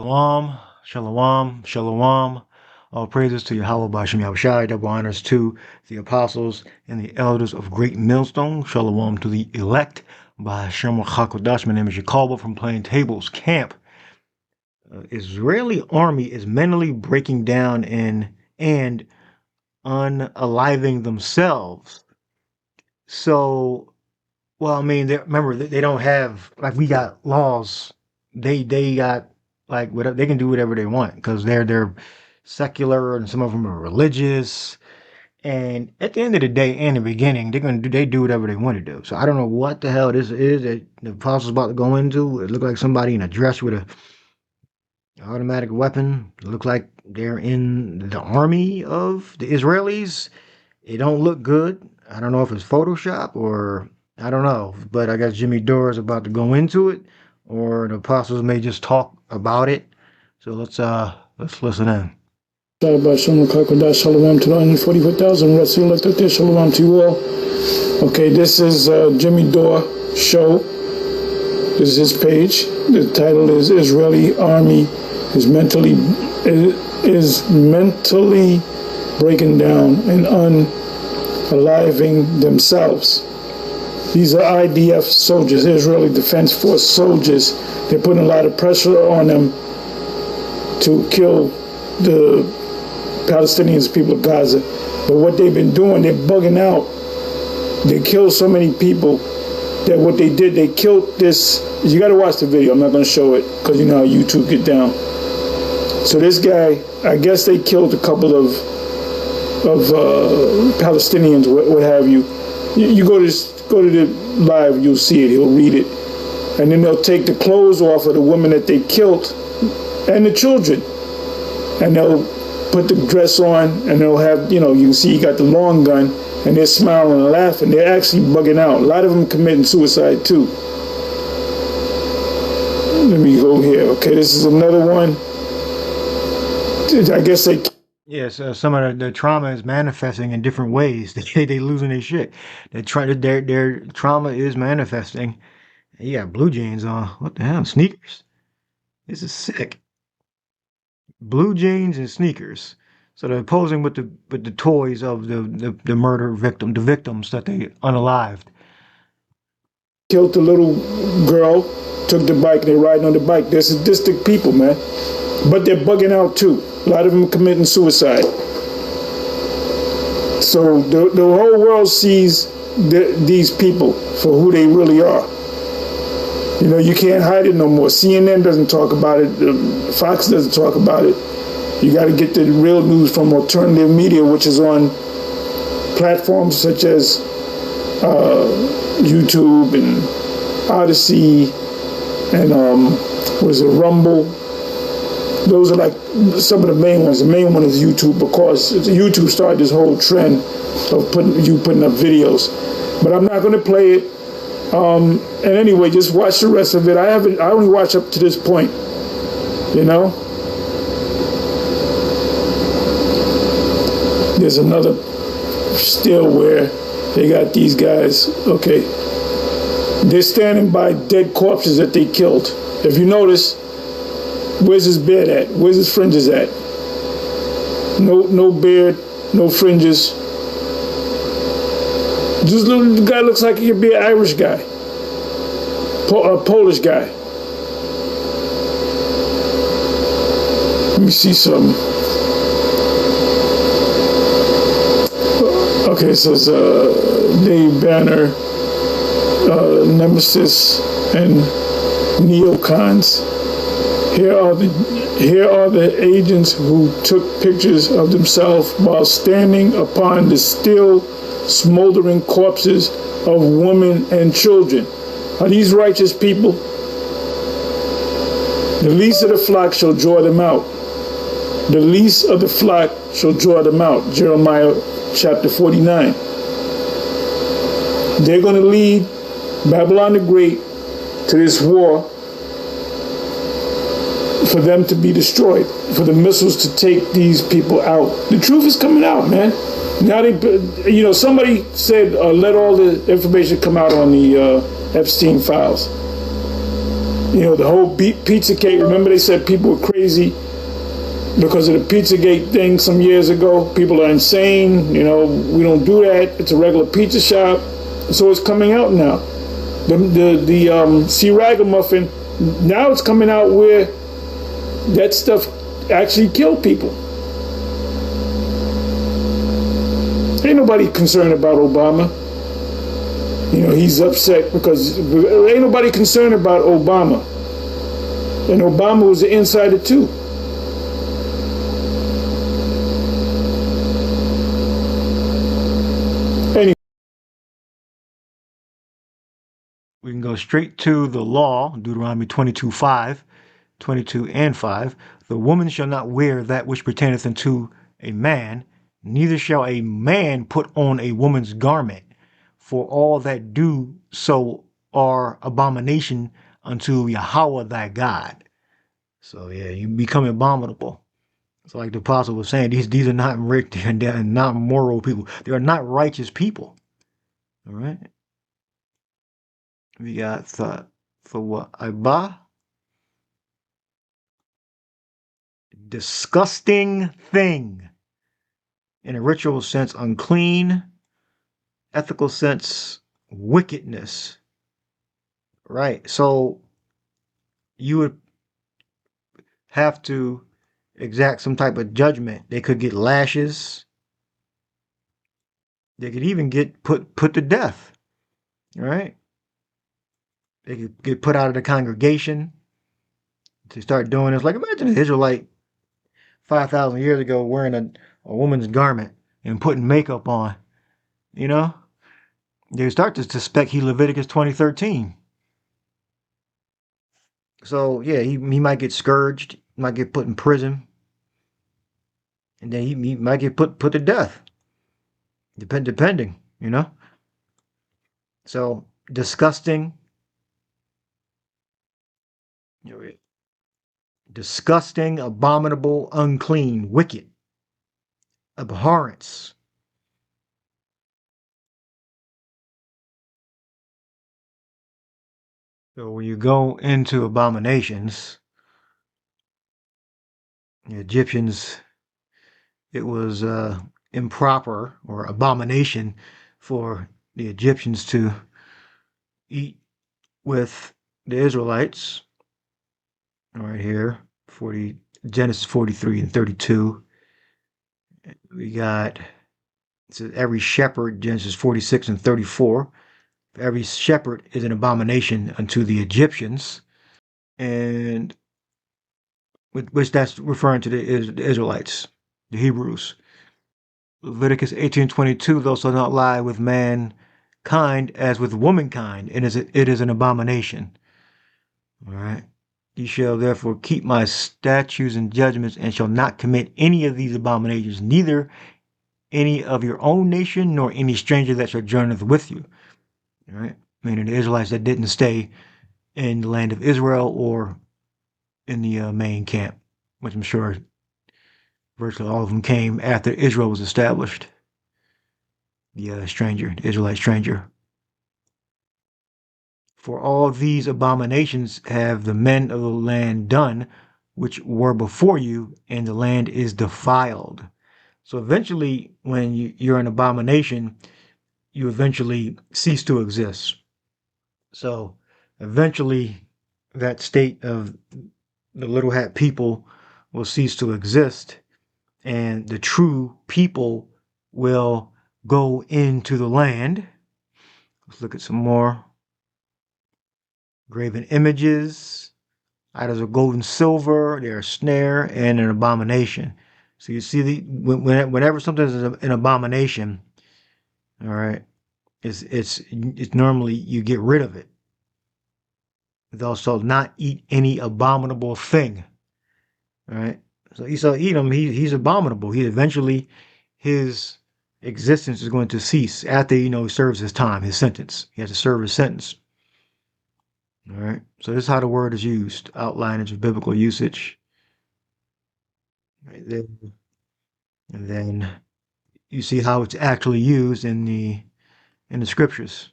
Shalom, shalom, shalom. All praises to Yahweh B'Shem Yahushai. Double honors to the apostles and the elders of Great Millstone. Shalom to the elect. B'Shem Chakodash. My name is Yacobo from Plaintables Camp. Israeli army is mentally breaking down and unaliving themselves. So, well, I mean, remember, they don't have, like, we got laws. They got, like, whatever, they can do whatever they want because they're secular and some of them are religious. And at the end of the day, in the beginning, they do whatever they want to do. So I don't know what the hell this is that the apostle's about to go into. It looked like somebody in a dress with a automatic weapon. It looked like they're in the army of the Israelis. It don't look good. I don't know if it's Photoshop or I don't know, but I guess Jimmy Dore is about to go into it, or the apostles may just talk about it. So let's listen in. Shalom to the 144,000. Shalom to you all. Okay, this is Jimmy Dore show. This is his page. The title is Israeli Army is mentally breaking down and unaliving themselves. These are IDF soldiers, Israeli Defense Force soldiers. They're putting a lot of pressure on them to kill the Palestinians, people of Gaza. But what they've been doing, they're bugging out. They killed so many people that what they did, they killed this. You got to watch the video. I'm not going to show it because you know how YouTube get down. So this guy, I guess they killed a couple of Palestinians, what have you. You go to the live, you'll see it. He'll read it, and then they'll take the clothes off of the women that they killed and the children, and they'll put the dress on, and they'll have, you can see he got the long gun, and they're smiling and laughing. They're actually bugging out. A lot of them committing suicide too. Let me go here. Okay, this is another one. I guess they. Yes, some of the trauma is manifesting in different ways. They losing their shit. Their trauma is manifesting. You got blue jeans on. What the hell? Sneakers. This is sick. Blue jeans and sneakers. So they're posing with the toys of the murder victim, the victims that they unalived. Killed the little girl, took the bike, they're riding on the bike. They're sadistic people, man. But they're bugging out too. A lot of them committing suicide. So the whole world sees these people for who they really are. You can't hide it no more. CNN doesn't talk about it. Fox doesn't talk about it. You got to get the real news from alternative media, which is on platforms such as YouTube and Odyssey and Rumble. Those are like some of the main ones. The main one is YouTube, because YouTube started this whole trend of putting up videos. But I'm not going to play it. And anyway, just watch the rest of it. I only watched up to this point. There's another still where they got these guys. Okay, they're standing by dead corpses that they killed. If you notice, where's his beard at? Where's his fringes at? No beard, no fringes. This little guy looks like he could be an Irish guy, a Polish guy. Let me see some. Okay, it says Dave Banner, Nemesis, and neocons. Here are the agents who took pictures of themselves while standing upon the still smoldering corpses of women and children. Are these righteous people? The least of the flock shall draw them out. The least of the flock shall draw them out. Jeremiah chapter 49. They're going to lead Babylon the Great to this war for them to be destroyed, for the missiles to take these people out. The truth is coming out, man. Now somebody said let all the information come out on the Epstein files. You know, the whole Pizzagate, remember they said people were crazy because of the Pizzagate thing some years ago? People are insane, you know, we don't do that. It's a regular pizza shop. So it's coming out now. The sea ragamuffin, now it's coming out where that stuff actually killed people. Ain't nobody concerned about Obama. You know, he's upset because ain't nobody concerned about Obama. And Obama was an insider too. Anyway. We can go straight to the law, Deuteronomy 22:5, 22 and 5. The woman shall not wear that which pertaineth unto a man, neither shall a man put on a woman's garment, for all that do so are abomination unto Yahweh thy God. So yeah, you become abominable. So like the apostle was saying, these are not rich and not moral people. They are not righteous people. All right. We got the for what? Iba. Disgusting thing. In a ritual sense, unclean. Ethical sense, wickedness. Right. So you would have to exact some type of judgment. They could get lashes. They could even get put to death. Right. They could get put out of the congregation. To start doing this. Like imagine an Israelite 5,000 years ago wearing a woman's garment and putting makeup on. You know? They start to suspect he Leviticus 20:13. So yeah, he might get scourged, might get put in prison, and then he might get put to death. Depending, you know? So disgusting. Disgusting, abominable, unclean, wicked, abhorrence. So when you go into abominations, the Egyptians, it was improper or abomination for the Egyptians to eat with the Israelites. Right here, Genesis 43 and 32. We got every shepherd, Genesis 46 and 34. Every shepherd is an abomination unto the Egyptians, and which that's referring to the Israelites, the Hebrews. Leviticus 18:22, thou shalt not lie with mankind as with womankind, and it is an abomination. All right. Ye shall therefore keep my statutes and judgments, and shall not commit any of these abominations, neither any of your own nation, nor any stranger that sojourneth with you. All right. Meaning the Israelites that didn't stay in the land of Israel or in the main camp, which I'm sure virtually all of them came after Israel was established. The stranger, the Israelite stranger. For all these abominations have the men of the land done, which were before you, and the land is defiled. So eventually, when you're an abomination, you eventually cease to exist. So eventually, that state of the little hat people will cease to exist, and the true people will go into the land. Let's look at some more. Graven images, idols of gold and silver, they're a snare and an abomination. So you see, whenever something is an abomination, all right, it's normally you get rid of it. Thou shalt not eat any abominable thing. All right. So Esau Edom, he's abominable. He eventually his existence is going to cease after he serves his time, his sentence. He has to serve his sentence. All right. So this is how the word is used. Outline of biblical usage. Right there. And then you see how it's actually used in the scriptures.